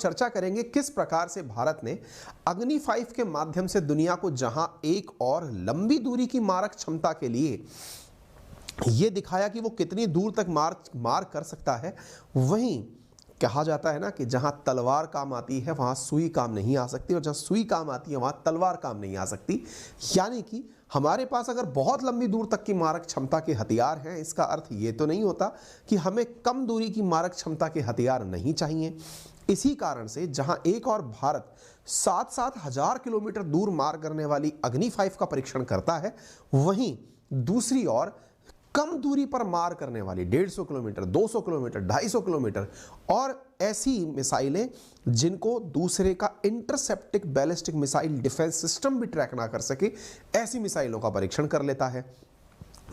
चर्चा करेंगे किस प्रकार से भारत ने अग्नि 5 के माध्यम से दुनिया को जहां एक और लंबी दूरी की मारक क्षमता के लिए ये दिखाया कि वो कितनी दूर तक मार कर सकता है, वहीं कहा जाता है ना कि जहां तलवार काम आती है वहां सुई काम नहीं आ सकती, और जहां सुई काम आती है वहां तलवार काम नहीं आ सकती। यानी कि हमारे पास अगर बहुत लंबी दूर तक की मारक क्षमता के हथियार हैं, इसका अर्थ ये तो नहीं होता कि हमें कम दूरी की मारक क्षमता के हथियार नहीं चाहिए। इसी कारण से जहां एक और भारत 7-7 हजार किलोमीटर दूर मार करने वाली अग्नि 5 का परीक्षण करता है, वहीं दूसरी ओर कम दूरी पर मार करने वाली 150 किलोमीटर, 200 किलोमीटर, 250 किलोमीटर और ऐसी मिसाइलें जिनको दूसरे का इंटरसेप्टिक बैलिस्टिक मिसाइल डिफेंस सिस्टम भी ट्रैक ना कर सके, ऐसी मिसाइलों का परीक्षण कर लेता है।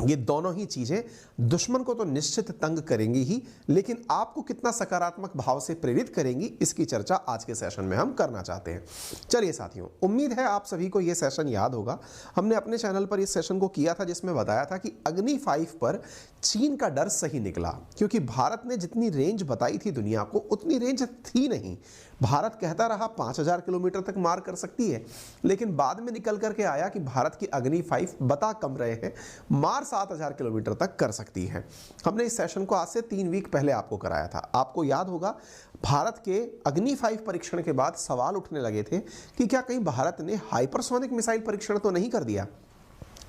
ये दोनों ही चीजें दुश्मन को तो निश्चित तंग करेंगी ही, लेकिन आपको कितना सकारात्मक भाव से प्रेरित करेंगी, इसकी चर्चा आज के सेशन में हम करना चाहते हैं। चलिए साथियों, उम्मीद है आप सभी को ये सेशन याद होगा। हमने अपने चैनल पर इस सेशन को किया था जिसमें बताया था कि अग्नि 5 पर चीन का डर सही निकला, क्योंकि भारत ने जितनी रेंज बताई थी दुनिया को उतनी रेंज थी नहीं। भारत कहता रहा 5000 किलोमीटर तक मार कर सकती है, लेकिन बाद में निकल करके आया कि भारत की अग्नि 5 बता कम रहे हैं, मार 7000 किलोमीटर तक कर सकती है। हमने इस सेशन को आज से 3 वीक पहले आपको कराया था। आपको याद होगा भारत के अग्नि 5 परीक्षण के बाद सवाल उठने लगे थे कि क्या कहीं भारत ने हाइपरसोनिक मिसाइल परीक्षण तो नहीं कर दिया।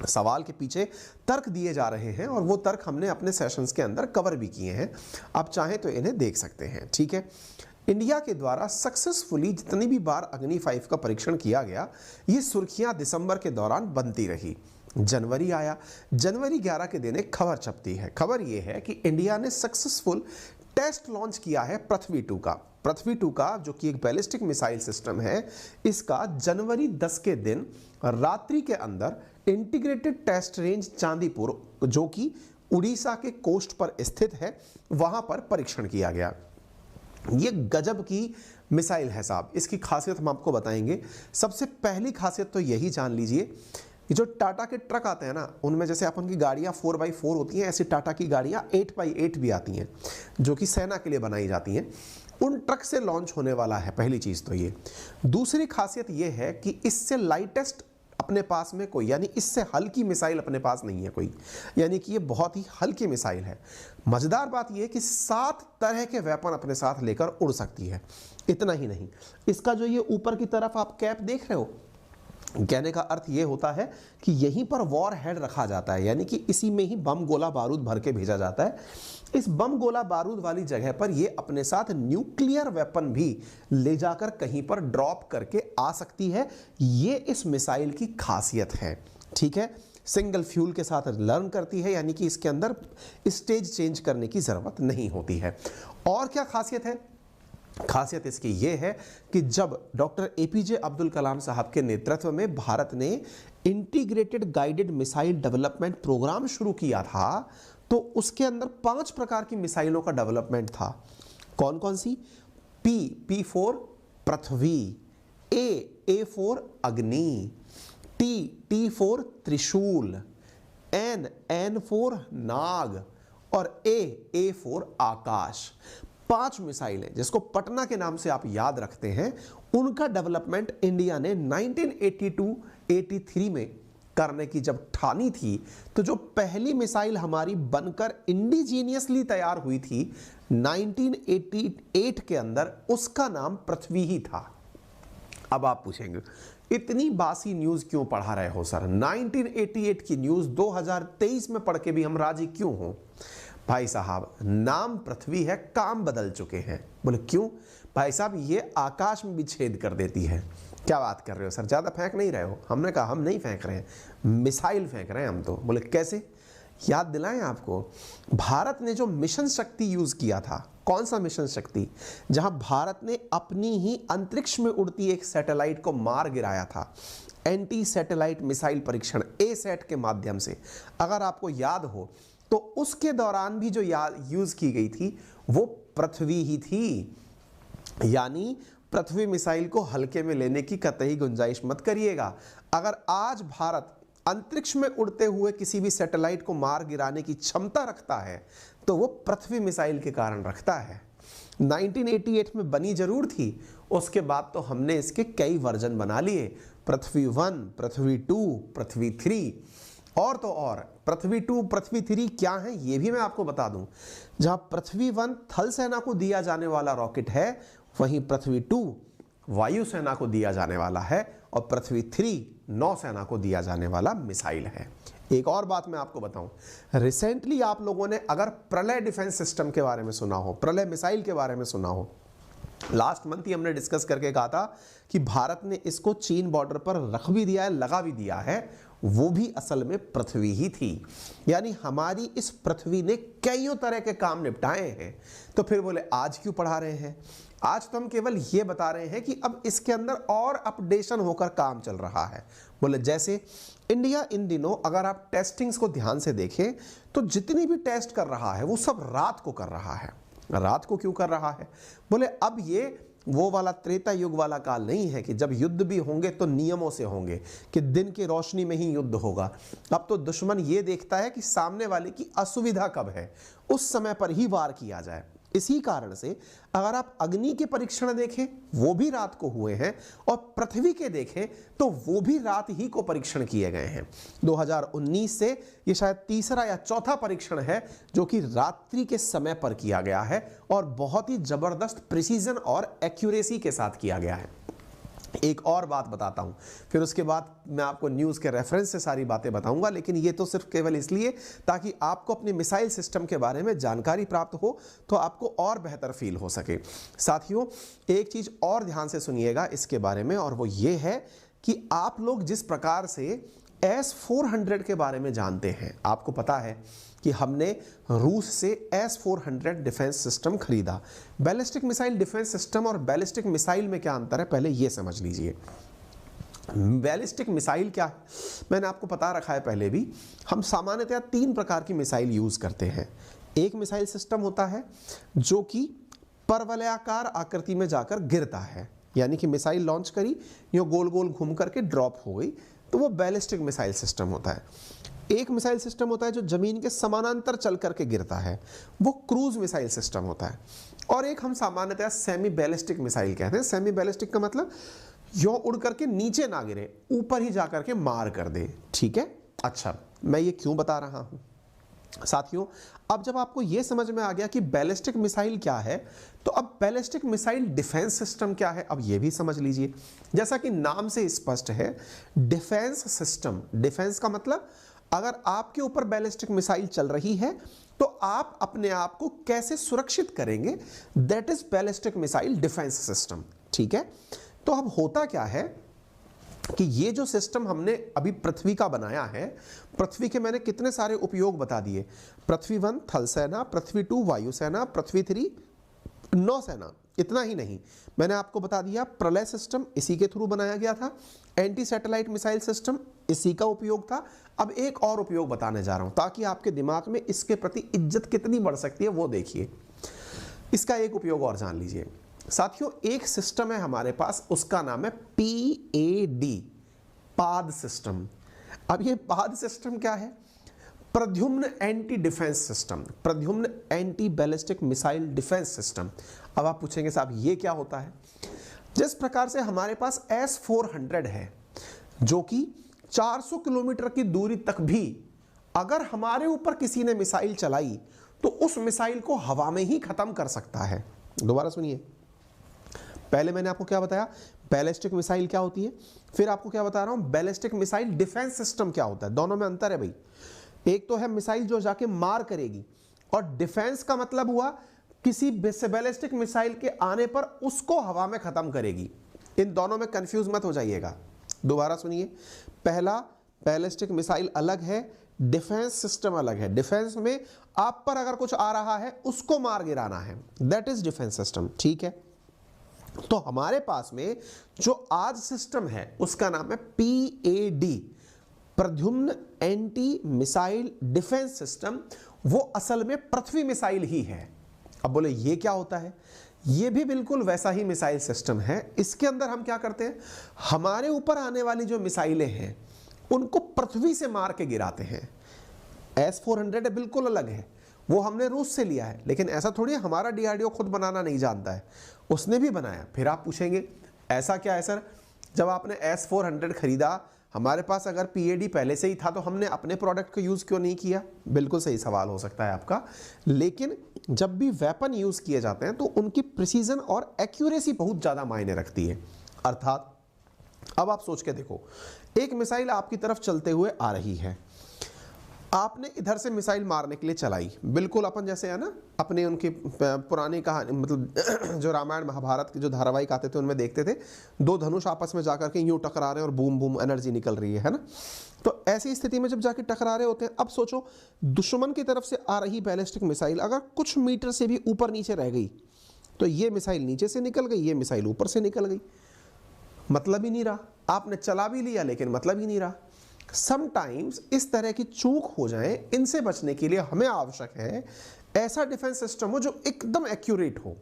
सवाल के पीछे तर्क दिए जा रहे हैं और वो तर्क हमने अपने सेशंस के अंदर कवर भी किए हैं, आप चाहें तो इन्हें देख सकते हैं। ठीक है, इंडिया के द्वारा सक्सेसफुली जितनी भी बार अग्नि 5 का परीक्षण किया गया, ये सुर्खियां दिसंबर के दौरान बनती रही। जनवरी आया, जनवरी 11 के दिन एक खबर छपती है। खबर ये है कि इंडिया ने सक्सेसफुल टेस्ट लॉन्च किया है पृथ्वी 2 का। पृथ्वी 2 का जो कि एक बैलिस्टिक मिसाइल सिस्टम है, इसका जनवरी 10 के दिन रात्रि के अंदर इंटीग्रेटेड टेस्ट रेंज चांदीपुर, जो कि उड़ीसा के कोस्ट पर स्थित है, वहां पर परीक्षण किया गया। ये गजब की मिसाइल है साहब। इसकी खासियत हम आपको बताएंगे। सबसे पहली खासियत तो यही जान लीजिए कि जो टाटा के ट्रक आते हैं ना, उनमें जैसे अपन की गाड़ियाँ 4x4 होती हैं, ऐसी टाटा की गाड़ियाँ 8x8 भी आती हैं, जो कि सेना के लिए बनाई जाती हैं। उन ट्रक से लॉन्च होने वाला है, पहली चीज़ तो ये। दूसरी खासियत ये है कि इससे लाइटेस्ट अपने पास में कोई, यानी इससे हल्की मिसाइल अपने पास नहीं है कोई, यानी कि ये बहुत ही हल्की मिसाइल है। मज़ेदार बात ये है कि 7 तरह के वेपन अपने साथ लेकर उड़ सकती है। इतना ही नहीं, इसका जो ये ऊपर की तरफ आप कैप देख रहे हो, कहने का अर्थ ये होता है कि यहीं पर वॉर हेड रखा जाता है, यानी कि इसी में ही बम गोला बारूद भर के भेजा जाता है। इस बम गोला बारूद वाली जगह पर ये अपने साथ न्यूक्लियर वेपन भी ले जाकर कहीं पर ड्रॉप करके आ सकती है। ये इस मिसाइल की खासियत है। ठीक है, सिंगल फ्यूल के साथ लर्न करती है, यानी कि इसके अंदर स्टेज चेंज करने की ज़रूरत नहीं होती है। और क्या खासियत है? खासियत इसकी ये है कि जब डॉक्टर एपीजे अब्दुल कलाम साहब के नेतृत्व में भारत ने integrated guided missile development programme शुरू किया था, तो उसके अंदर 5 प्रकार की मिसाइलों का डेवलपमेंट था। कौन कौन सी? P4 पृथ्वी, A4 अग्नि, T4 त्रिशूल, N4 नाग और A4 आकाश। 5 मिसाइलें जिसको पटना के नाम से आप याद रखते हैं, उनका डेवलपमेंट इंडिया ने 1982-83 में करने की जब ठानी थी, तो जो पहली मिसाइल हमारी बनकर इंडिजीनियसली तैयार हुई थी 1988 के अंदर, उसका नाम पृथ्वी ही था। अब आप पूछेंगे इतनी बासी न्यूज़ क्यों पढ़ा रहे हो सर? 1988 की न्यूज़ 2023 में पढ़ के भी हम राजी क्यों हों? भाई साहब, नाम पृथ्वी है, काम बदल चुके हैं। बोले क्यों? भाई साहब, ये आकाश में भी छेद कर देती है। क्या बात कर रहे हो सर, ज़्यादा फेंक नहीं रहे हो? हमने कहा हम नहीं फेंक रहे हैं, मिसाइल फेंक रहे हैं हम तो। बोले कैसे? याद दिलाएं आपको, भारत ने जो मिशन शक्ति यूज़ किया था, कौन सा मिशन शक्ति? जहां भारत ने अपनी ही अंतरिक्ष में उड़ती एक सैटेलाइट को मार गिराया था। एंटी सैटेलाइट मिसाइल परीक्षण ASAT के माध्यम से, अगर आपको याद हो तो उसके दौरान भी जो यूज़ की गई थी वो पृथ्वी ही थी। यानी पृथ्वी मिसाइल को हल्के में लेने की कतई गुंजाइश मत करिएगा। अगर आज भारत अंतरिक्ष में उड़ते हुए किसी भी सैटेलाइट को मार गिराने की क्षमता रखता है, तो वो पृथ्वी मिसाइल के कारण रखता है। 1988 में बनी जरूर थी, उसके बाद तो हमने इसके कई वर्जन बना लिए, पृथ्वी 1, पृथ्वी 2, पृथ्वी 3 और तो और। पृथ्वी 2, पृथ्वी 3 क्या है ये भी मैं आपको बता दूं। जहां पृथ्वी 1 थल सेना को दिया जाने वाला रॉकेट है, वहीं पृथ्वी 2 वायुसेना को दिया जाने वाला है और पृथ्वी 3 नौसेना को दिया जाने वाला मिसाइल है। एक और बात मैं आपको बताऊं, रिसेंटली आप लोगों ने अगर प्रलय डिफेंस सिस्टम के बारे में सुना हो, प्रलय मिसाइल के बारे में सुना हो, लास्ट मंथ ही हमने डिस्कस करके कहा था कि भारत ने इसको चीन बॉर्डर पर रख भी दिया है, लगा भी दिया है, वो भी असल में पृथ्वी ही थी। यानी हमारी इस पृथ्वी ने कईयों तरह के काम निपटाए हैं। तो फिर बोले आज क्यों पढ़ा रहे हैं? आज तो हम केवल ये बता रहे हैं कि अब इसके अंदर और अपडेशन होकर काम चल रहा है। बोले जैसे इंडिया इन दिनों अगर आप टेस्टिंग्स को ध्यान से देखें तो जितनी भी टेस्ट कर रहा है वो सब रात को कर रहा है। रात को क्यों कर रहा है? बोले अब ये वो वाला त्रेता युग वाला काल नहीं है कि जब युद्ध भी होंगे तो नियमों से होंगे, कि दिन की रोशनी में ही युद्ध होगा। अब तो दुश्मन ये देखता है कि सामने वाले की असुविधा कब है, उस समय पर ही वार किया जाए। इसी कारण से अगर आप अग्नि के परीक्षण देखें वो भी रात को हुए हैं और पृथ्वी के देखें तो वो भी रात ही को परीक्षण किए गए हैं। 2019 से ये शायद तीसरा या चौथा परीक्षण है जो कि रात्रि के समय पर किया गया है और बहुत ही जबरदस्त प्रिसीजन और एक्यूरेसी के साथ किया गया है। एक और बात बताता हूं, फिर उसके बाद मैं आपको न्यूज़ के रेफरेंस से सारी बातें बताऊंगा, लेकिन ये तो सिर्फ केवल इसलिए ताकि आपको अपने मिसाइल सिस्टम के बारे में जानकारी प्राप्त हो तो आपको और बेहतर फील हो सके। साथियों एक चीज़ और ध्यान से सुनिएगा इसके बारे में, और वो ये है कि आप लोग जिस प्रकार से S-400 के बारे में जानते हैं, आपको पता है कि हमने रूस से S-400 डिफेंस सिस्टम खरीदा। बैलिस्टिक मिसाइल डिफेंस सिस्टम और बैलिस्टिक मिसाइल में क्या अंतर है पहले ये समझ लीजिए। बैलिस्टिक मिसाइल क्या है मैंने आपको बता रखा है पहले भी। हम सामान्यतः 3 प्रकार की मिसाइल यूज करते हैं। एक मिसाइल सिस्टम होता है जो कि परवलयाकार आकृति में जाकर गिरता है, यानी कि मिसाइल लॉन्च करी, यो गोल गोल घूम करके ड्रॉप हो गई, तो वो बैलिस्टिक मिसाइल सिस्टम होता है। एक मिसाइल सिस्टम होता है जो जमीन के समानांतर चल करके गिरता है, वो क्रूज मिसाइल सिस्टम होता है। और एक हम सामान्यतः सेमी बैलिस्टिक मिसाइल कहते हैं। सेमी बैलिस्टिक का मतलब यो उड़ करके नीचे ना गिरे, ऊपर ही जा करके मार कर दे। ठीक है, अच्छा मैं ये क्यों बता रहा हूं साथियों, अब जब आपको ये समझ में आ गया कि बैलिस्टिक मिसाइल क्या है, तो अब बैलिस्टिक मिसाइल डिफेंस सिस्टम क्या है अब ये भी समझ लीजिए। जैसा कि नाम से स्पष्ट है, डिफेंस सिस्टम। डिफेंस का मतलब अगर आपके ऊपर बैलिस्टिक मिसाइल चल रही है तो आप अपने आप को कैसे सुरक्षित करेंगे, that is ballistic missile defence system. ठीक है, तो अब होता क्या है कि ये जो सिस्टम हमने अभी पृथ्वी का बनाया है, पृथ्वी के मैंने कितने सारे उपयोग बता दिए। पृथ्वी 1 थल सेना, पृथ्वी 2 वायुसेना, पृथ्वी 3 नौसेना। इतना ही नहीं, मैंने आपको बता दिया प्रलय सिस्टम इसी के थ्रू बनाया गया था, एंटी सैटेलाइट मिसाइल सिस्टम इसी का उपयोग था। अब एक और उपयोग बताने जा रहा हूं ताकि आपके दिमाग में इसके प्रति इज्जत कितनी बढ़ सकती है वो देखिए। इसका एक उपयोग और जान लीजिए साथियों। एक सिस्टम है हमारे पास, उसका नाम है PAD, पाद सिस्टम। अब ये पाद सिस्टम क्या है? Pradyumna anti defence system, Pradyumna anti ballistic missile defence system. अब आप पूछेंगे साहब ये क्या होता है? जिस प्रकार से हमारे पास S-400 है जो कि 400 किलोमीटर की दूरी तक भी अगर हमारे ऊपर किसी ने मिसाइल चलाई तो उस मिसाइल को हवा में ही खत्म कर सकता है। दोबारा सुनिए, पहले मैंने आपको क्या बताया, बैलिस्टिक मिसाइल क्या होती है, फिर आपको क्या बता रहा हूं, बैलिस्टिक मिसाइल डिफेंस सिस्टम क्या होता है। दोनों में अंतर है भाई। एक तो है मिसाइल जो जाके मार करेगी, और डिफेंस का मतलब हुआ किसी बैलिस्टिक मिसाइल के आने पर उसको हवा में खत्म करेगी। इन दोनों में कंफ्यूज मत हो जाइएगा। दोबारा सुनिए, पहला बैलिस्टिक मिसाइल अलग है, डिफेंस सिस्टम अलग है। डिफेंस में आप पर अगर कुछ आ रहा है उसको मार गिराना है, दैट इज डिफेंस सिस्टम। ठीक है, तो हमारे पास में जो आज सिस्टम है उसका नाम है PAD, Pradyumna anti missile defence system. वो असल में पृथ्वी मिसाइल ही है। अब बोले ये क्या होता है? ये भी बिल्कुल वैसा ही मिसाइल सिस्टम है। इसके अंदर हम क्या करते हैं, हमारे ऊपर आने वाली जो मिसाइलें हैं उनको पृथ्वी से मार के गिराते हैं। S-400 बिल्कुल अलग है, वो हमने रूस से लिया है, लेकिन ऐसा थोड़ी है हमारा डीआरडीओ खुद बनाना नहीं जानता है, उसने भी बनाया। फिर आप पूछेंगे ऐसा क्या है सर, जब आपने S-400 खरीदा, हमारे पास अगर पीएडी पहले से ही था तो हमने अपने प्रोडक्ट को यूज़ क्यों नहीं किया? बिल्कुल सही सवाल हो सकता है आपका। लेकिन जब भी वेपन यूज़ किए जाते हैं तो उनकी प्रिसीजन और एक्यूरेसी बहुत ज़्यादा मायने रखती है। अर्थात अब आप सोच के देखो, एक मिसाइल आपकी तरफ चलते हुए आ रही है, आपने इधर से मिसाइल मारने के लिए चलाई, बिल्कुल अपन जैसे है ना अपने उनकी पुरानी कहानी, मतलब जो रामायण महाभारत के जो धारावाहिक आते थे उनमें देखते थे, दो धनुष आपस में जाकर के यूं टकरा रहे हैं और बूम बूम एनर्जी निकल रही है ना। तो ऐसी स्थिति में जब जाके टकरा रहे होते हैं, अब सोचो दुश्मन की तरफ से आ रही बैलिस्टिक मिसाइल अगर कुछ मीटर से भी ऊपर नीचे रह गई तो ये मिसाइल नीचे से निकल गई, ये मिसाइल ऊपर से निकल गई, मतलब ही नहीं रहा। आपने चला भी लिया लेकिन मतलब ही नहीं रहा। समटाइम्स इस तरह की चूक हो जाए, इनसे बचने के लिए हमें आवश्यक है ऐसा डिफेंस सिस्टम हो जो एकदम एक्यूरेट हो।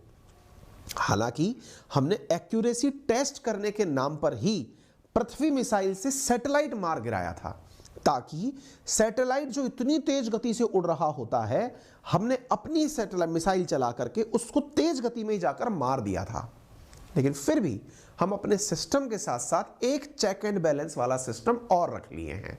हालांकि हमने एक्यूरेसी टेस्ट करने के नाम पर ही पृथ्वी मिसाइल से सैटेलाइट मार गिराया था, ताकि सैटेलाइट जो इतनी तेज गति से उड़ रहा होता है, हमने अपनी सैटेलाइट मिसाइल चला करके उसको तेज गति में ही जाकर मार दिया था। लेकिन फिर भी हम अपने सिस्टम के साथ साथ एक चेक एंड बैलेंस वाला सिस्टम और रख लिए हैं,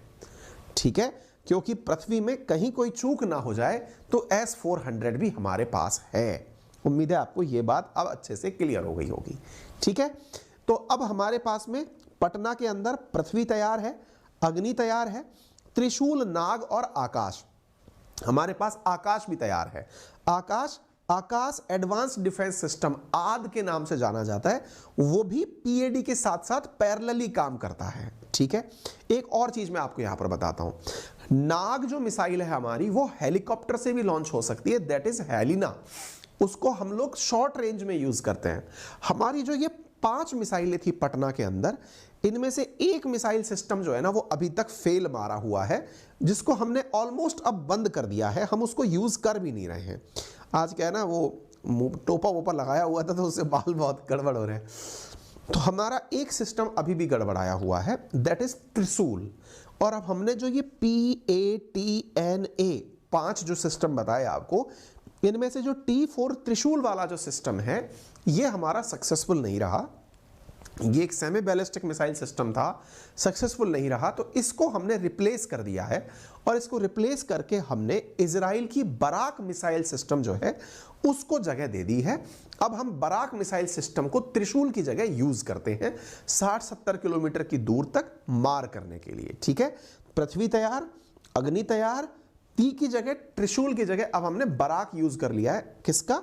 ठीक है, क्योंकि पृथ्वी में कहीं कोई चूक ना हो जाए तो S-400 भी हमारे पास है। उम्मीद है आपको ये बात अब अच्छे से क्लियर हो गई होगी, ठीक है। तो अब हमारे पास में पटना के अंदर पृथ्वी तैयार है, अग्नि तैयार है, त्रिशूल, नाग और आकाश, हमारे पास आकाश भी तैयार है। आकाश एडवांस डिफेंस सिस्टम आद के नाम से जाना जाता है, वो भी पीएडी के साथ साथ पैरेलली काम करता है, ठीक है। एक और चीज मैं आपको यहां पर बताता हूं, नाग जो मिसाइल है हमारी, वो हेलीकॉप्टर से भी लॉन्च हो सकती है, दैट इज हेलिना, उसको हम लोग शॉर्ट रेंज में यूज करते हैं। हमारी जो ये 5 मिसाइलें थी पटना के अंदर, इनमें से एक मिसाइल सिस्टम जो है ना वो अभी तक फेल मारा हुआ है, जिसको हमने ऑलमोस्ट अब बंद कर दिया है, हम उसको यूज कर भी नहीं रहे हैं। आज क्या है ना, वो टोपा वोपा लगाया हुआ था तो उससे बाल बहुत गड़बड़ हो रहे हैं। तो हमारा एक सिस्टम अभी भी गड़बड़ाया हुआ है, दैट इज त्रिशूल। और अब हमने जो ये PATNA 5 जो सिस्टम बताया आपको, इनमें से जो T4 त्रिशूल वाला जो सिस्टम है, ये हमारा सक्सेसफुल नहीं रहा। ये एक सेमी बैलिस्टिक मिसाइल सिस्टम था, सक्सेसफुल नहीं रहा, तो इसको हमने रिप्लेस कर दिया है। और इसको रिप्लेस करके हमने इजराइल की बराक मिसाइल सिस्टम जो है उसको जगह दे दी है। अब हम बराक मिसाइल सिस्टम को त्रिशूल की जगह यूज करते हैं 60-70 किलोमीटर की दूर तक मार करने के लिए, ठीक है। पृथ्वी तैयार, अग्नि तैयार, ती की जगह, त्रिशूल की जगह अब हमने बराक यूज कर लिया है, किसका?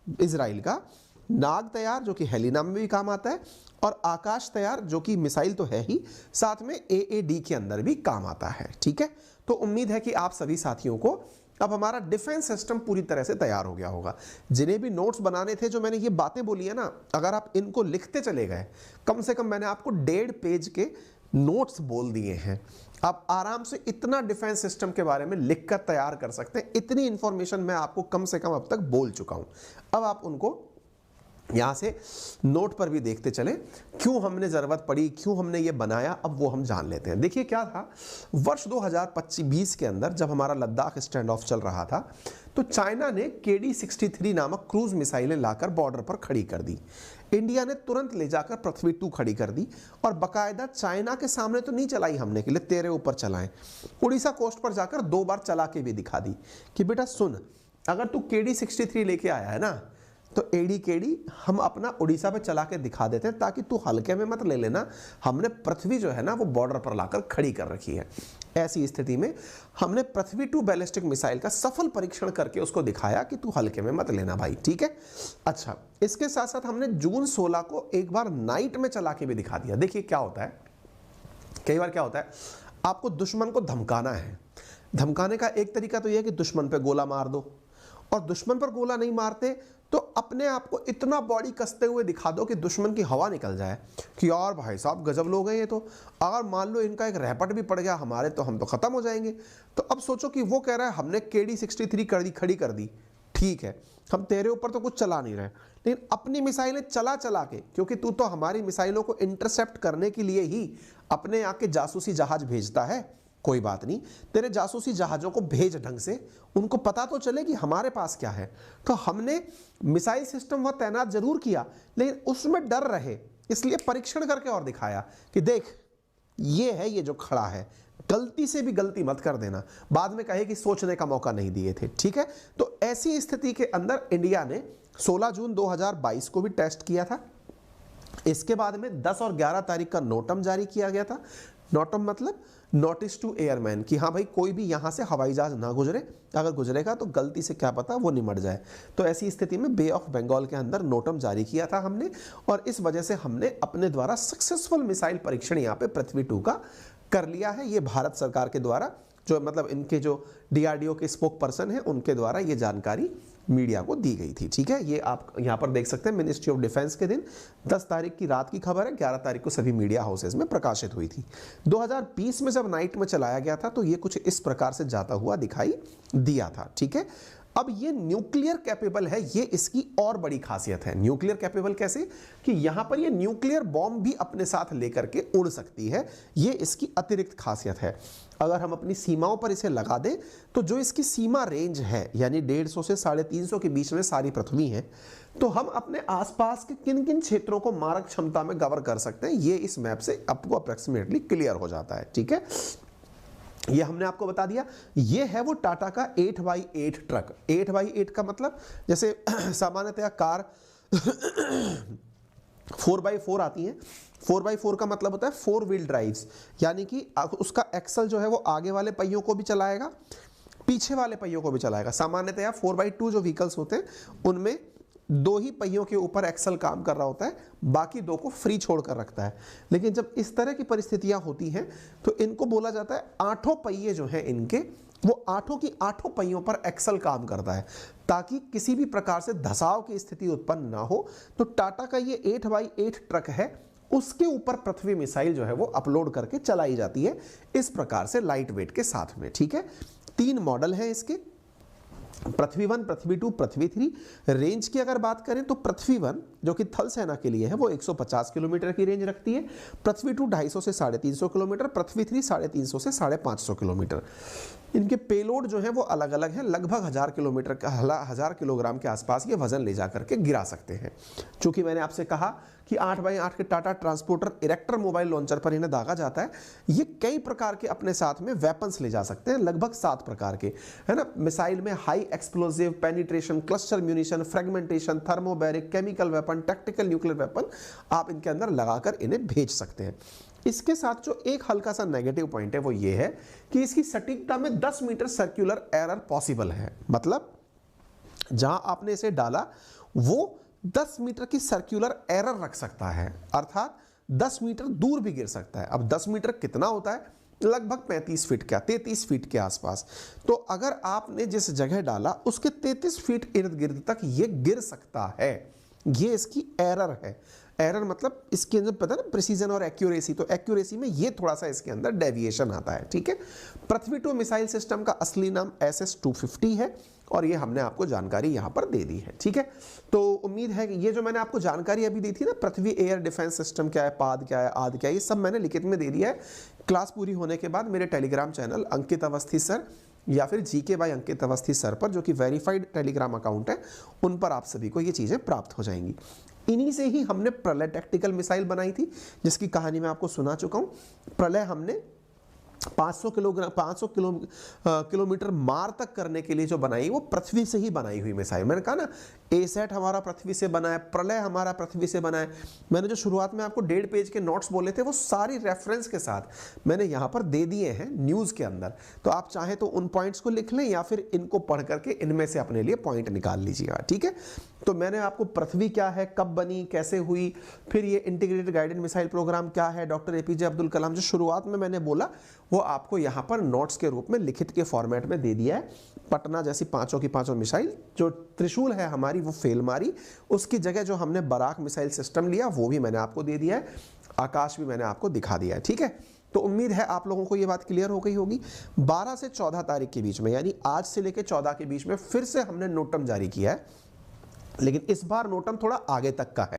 इजराइल का। नाग तैयार जो कि हेलिना में भी काम आता है, और आकाश तैयार जो कि मिसाइल तो है ही, साथ में AAD के अंदर भी काम आता है, ठीक है। तो उम्मीद है कि आप सभी साथियों को अब हमारा डिफेंस सिस्टम पूरी तरह से तैयार हो गया होगा। जिन्हें भी नोट्स बनाने थे, जो मैंने ये बातें बोली है ना, अगर आप इनको लिखते चले गए, कम से कम मैंने आपको 1.5 पेज के नोट्स बोल दिए हैं, आप आराम से इतना डिफेंस सिस्टम के बारे में लिखकर तैयार कर सकते हैं। इतनी इंफॉर्मेशन मैं आपको कम से कम अब तक बोल चुका हूं। अब आप उनको यहाँ से नोट पर भी देखते चले, क्यों हमने ज़रूरत पड़ी, क्यों हमने ये बनाया, अब वो हम जान लेते हैं। देखिए क्या था, वर्ष 2025 के अंदर जब हमारा लद्दाख स्टैंड ऑफ चल रहा था, तो चाइना ने KD-63 नामक क्रूज मिसाइलें लाकर बॉर्डर पर खड़ी कर दी। इंडिया ने तुरंत ले जाकर पृथ्वी 2 खड़ी कर दी, और बाकायदा चाइना के सामने तो नहीं चलाई हमने कि ले तेरे ऊपर चलाएं, उड़ीसा कोस्ट पर जाकर 2 बार चला के भी दिखा दी कि बेटा सुन, अगर तू KD-63 लेके आया है ना, तो AD-KD हम अपना उड़ीसा पे चला के दिखा देते हैं, ताकि तू हल्के में मत ले लेना, हमने पृथ्वी जो है ना वो बॉर्डर पर लाकर खड़ी कर रखी है। ऐसी स्थिति में हमने पृथ्वी 2 बैलिस्टिक मिसाइल का सफल परीक्षण करके उसको दिखाया कि तू हल्के में मत लेना भाई, ठीक है। अच्छा, इसके साथ साथ हमने जून 16 को एक बार नाइट में चला के भी दिखा दिया। देखिए क्या होता है, कई बार क्या होता है, आपको दुश्मन को धमकाना है। धमकाने का एक तरीका तो यह है कि दुश्मन पे गोला मार दो, और दुश्मन पर गोला नहीं मारते तो अपने आप को इतना बॉडी कसते हुए दिखा दो कि दुश्मन की हवा निकल जाए कि यार भाई साहब गजब लोग हैं ये तो, अगर मान लो इनका एक रैपट भी पड़ गया हमारे, तो हम तो खत्म हो जाएंगे। तो अब सोचो कि वो कह रहा है हमने KD-63 कर दी, खड़ी कर दी, ठीक है, हम तेरे ऊपर तो कुछ चला नहीं रहे, लेकिन अपनी मिसाइलें चला चला के, क्योंकि तू तो हमारी मिसाइलों को इंटरसेप्ट करने के लिए ही अपने यहाँ के जासूसी जहाज भेजता है, कोई बात नहीं, तेरे जासूसी जहाजों को भेज ढंग से, उनको पता तो चले कि हमारे पास क्या है। तो हमने मिसाइल सिस्टम वह तैनात जरूर किया, लेकिन उसमें डर रहे, इसलिए परीक्षण करके और दिखाया कि देख ये है, ये जो खड़ा है, गलती से भी गलती मत कर देना, बाद में कहे कि सोचने का मौका नहीं दिए थे। ठीक है, तो ऐसी स्थिति के अंदर इंडिया ने 16 जून 2022 को भी टेस्ट किया था। इसके बाद में 10 और 11 तारीख का नोटम जारी किया गया था। नोटम मतलब नोटिस टू एयरमैन, कि हाँ भाई कोई भी यहाँ से हवाई जहाज ना गुजरे, अगर गुजरेगा तो गलती से क्या पता वो निमट जाए। तो ऐसी स्थिति में बे ऑफ बंगाल के अंदर नोटम जारी किया था हमने, और इस वजह से हमने अपने द्वारा सक्सेसफुल मिसाइल परीक्षण यहाँ पे पृथ्वी 2 का कर लिया है। ये भारत सरकार के द्वारा, जो मतलब इनके जो DRDO के स्पोक पर्सन है, उनके द्वारा ये जानकारी मीडिया को दी गई थी। ठीक है, ये आप यहाँ पर देख सकते हैं, मिनिस्ट्री ऑफ डिफेंस के दिन 10 तारीख की रात की खबर है, 11 तारीख को सभी मीडिया हाउसेज में प्रकाशित हुई थी। 2020 में जब नाइट में चलाया गया था तो ये कुछ इस प्रकार से जाता हुआ दिखाई दिया था। ठीक है, अब ये न्यूक्लियर कैपेबल है, ये इसकी और बड़ी खासियत है। न्यूक्लियर कैपेबल कैसे, कि यहां पर ये न्यूक्लियर बॉम्ब भी अपने साथ लेकर के उड़ सकती है, ये इसकी अतिरिक्त खासियत है। अगर हम अपनी सीमाओं पर इसे लगा दें तो जो इसकी सीमा रेंज है, यानी 150 से 350 के बीच में सारी पृथ्वी है, तो हम अपने आसपास के किन किन क्षेत्रों को मारक क्षमता में कवर कर सकते हैं, ये इस मैप से आपको अप्रोक्सीमेटली क्लियर हो जाता है। ठीक है, ये हमने आपको बता दिया। ये है वो टाटा का 8x8 ट्रक। 8x8 का मतलब जैसे सामान्यतया कार 4x4 आती हैं। 4x4 का मतलब होता है 4 व्हील ड्राइव्स, यानी कि उसका एक्सल जो है वो आगे वाले पहियों को भी चलाएगा, पीछे वाले पहियों को भी चलाएगा। सामान्यतया 4x2 जो व्हीकल्स होते हैं उनमें 2 ही पहियों के ऊपर एक्सल काम कर रहा होता है, बाकी 2 को फ्री छोड़ कर रखता है। लेकिन जब इस तरह की परिस्थितियां होती हैं तो इनको बोला जाता है 8 पहिए जो हैं इनके, वो 8 की 8 पहियों पर एक्सल काम करता है, ताकि किसी भी प्रकार से धसाव की स्थिति उत्पन्न ना हो। तो टाटा का ये 8x8 ट्रक है, उसके ऊपर पृथ्वी मिसाइल जो है वो अपलोड करके चलाई जाती है, इस प्रकार से लाइट वेट के साथ में। ठीक है, 3 मॉडल हैं इसके, पृथ्वी 1, पृथ्वी 2, पृथ्वी 3। रेंज की अगर बात करें तो पृथ्वी 1 जो कि थल सेना के लिए है वो 150 किलोमीटर की रेंज रखती है, पृथ्वी 2 250 से 350 किलोमीटर, पृथ्वी 3 350 से 550 किलोमीटर। इनके पेलोड जो है वो अलग अलग है, लगभग 1000 किलोमीटर का 1000 किलोग्राम के आसपास ये वजन ले जा करके गिरा सकते हैं। चूंकि मैंने आपसे कहा कि 8x8 के Tata transporter erector mobile launcher पर इन्हें दागा जाता है, ये कई प्रकार के अपने साथ में वेपन्स ले जा सकते हैं, लगभग 7 प्रकार के, है ना। मिसाइल में high explosive, penetration, cluster munition, fragmentation, thermobaric, chemical weapon, tactical nuclear weapon आप इनके अंदर लगाकर इन्हें भेज सकते हैं। इसके साथ जो एक हल्का सा नेगेटिव पॉइंट है वो ये है कि इसकी सटीकता में 10 मीटर सर्कुलर एरर पॉसिबल है। मतलब जहां आपने इसे डाला वो 10 मीटर की सर्कुलर एरर रख सकता है, अर्थात 10 मीटर दूर भी गिर सकता है। अब 10 मीटर कितना होता है, लगभग 35 फीट का, 33 फीट के आसपास। तो अगर आपने जिस जगह डाला उसके 33 फीट इर्द गिर्द तक ये गिर सकता है, ये इसकी एरर है। एरर मतलब इसके अंदर पता है ना, प्रिसीजन और एक्यूरेसी, तो एक्यूरेसी में ये थोड़ा सा इसके अंदर डेविएशन आता है। ठीक है, पृथ्वी 2 मिसाइल सिस्टम का असली नाम SS-250 है, और ये हमने आपको जानकारी यहाँ पर दे दी है। ठीक है, तो उम्मीद है कि ये जो मैंने आपको जानकारी अभी दी थी ना, पृथ्वी एयर डिफेंस सिस्टम क्या है, पाद क्या है, आद क्या है, ये सब मैंने लिखित में दे दिया है। क्लास पूरी होने के बाद मेरे टेलीग्राम चैनल अंकित अवस्थी सर या फिर GK बाय अंकित अवस्थी सर पर, जो कि वेरीफाइड टेलीग्राम अकाउंट है, उन पर आप सभी को ये चीज़ें प्राप्त हो जाएंगी। इन्हीं से ही हमने प्रलय टैक्टिकल मिसाइल बनाई थी, जिसकी कहानी मैं आपको सुना चुका हूँ। प्रलय हमने 500 किलोमीटर मार तक करने के लिए जो बनाई वो पृथ्वी से ही बनाई हुई मिसाइल। मैंने कहा ना, ASAT हमारा पृथ्वी से बना है, प्रलय हमारा पृथ्वी से बना है। मैंने जो शुरुआत में आपको 1.5 पेज के नोट्स बोले थे वो सारी रेफरेंस के साथ मैंने यहाँ पर दे दिए हैं न्यूज़ के अंदर। तो आप चाहे तो उन पॉइंट्स को लिख लें या फिर इनको पढ़ करके इनमें से अपने लिए पॉइंट निकाल लीजिएगा। ठीक है, तो मैंने आपको पृथ्वी क्या है, कब बनी, कैसे हुई, फिर ये इंटीग्रेटेड गाइडेड मिसाइल प्रोग्राम क्या है, डॉक्टर APJ अब्दुल कलाम, जो शुरुआत में मैंने बोला वो आपको यहाँ पर नोट्स के रूप में लिखित के फॉर्मेट में दे दिया है। पटना जैसी 5 की 5 मिसाइल, जो त्रिशूल है हमारी वो फेल मारी, उसकी जगह जो हमने बराक मिसाइल सिस्टम लिया वो भी मैंने आपको दे दिया है, आकाश भी मैंने आपको दिखा दिया है। ठीक है, तो उम्मीद है आप लोगों को ये बात क्लियर हो गई होगी। 12 से 14 तारीख के बीच में, यानी आज से लेकर 14 के बीच में फिर से हमने नोटम जारी किया है, लेकिन इस बार नोटम थोड़ा आगे तक का है।